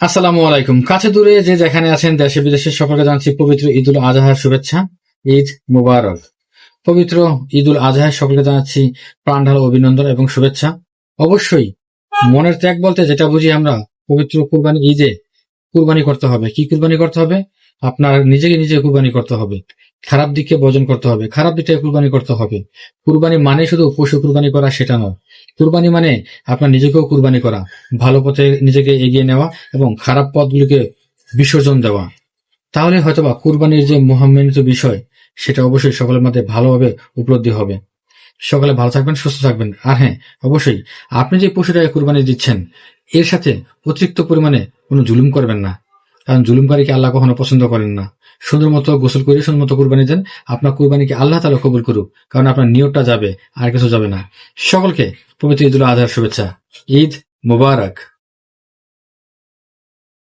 আসসালামু আলাইকুম। কাছে দূরে যে যেখানে আছেন, দেশে বিদেশে সকলকে জানাচ্ছি পবিত্র ঈদ উল আজহার শুভেচ্ছা। ঈদ মুবারক। পবিত্র ঈদ উল আজহায় সকলকে জানাচ্ছি প্রাণঢাল অভিনন্দন এবং শুভেচ্ছা। অবশ্যই মনের ত্যাগ বলতে যেটা বুঝি আমরা, পবিত্র কুরবানি ঈদে কুরবানি করতে হবে। কি কুরবানি করতে হবে? আপনার নিজেকে নিজে কুরবানি করতে হবে। খারাপ দিককে বর্জন করতে হবে, খারাপ দিকটাকে কুরবানি করতে হবে। কুরবানি মানে শুধু পশু কুরবানি করা সেটা নয়। কুরবানি মানে আপনার নিজেকেও কুরবানি করা, ভালো পথে নিজেকে এগিয়ে নেওয়া এবং খারাপ পথগুলিকে বিসর্জন দেওয়া। তাহলে হয়তোবা কুরবানির যে মহান্বিত বিষয়, সেটা অবশ্যই সকলের মধ্যে ভালোভাবে উপলব্ধি হবে। সকলে ভালো থাকবেন, সুস্থ থাকবেন। আর হ্যাঁ, অবশ্যই আপনি যে পশুটাকে কুরবানি দিচ্ছেন, এর সাথে অতিরিক্ত পরিমাণে কোনো জুলুম করবেন না। কারণ জুলুমকারীকে আল্লাহ কখনো পছন্দ করেন না। সুন্দর মতো গোসল করে সুন্দর মতো কুরবানি দেন। আপনার কুরবানিকে আল্লাহ তাআলা কবুল করুক। কারণ আপনার নিয়তটা যাবে, আর কিছু যাবে না। সকলকে পবিত্র ঈদুল আজহার শুভেচ্ছা। ঈদ মুবারক।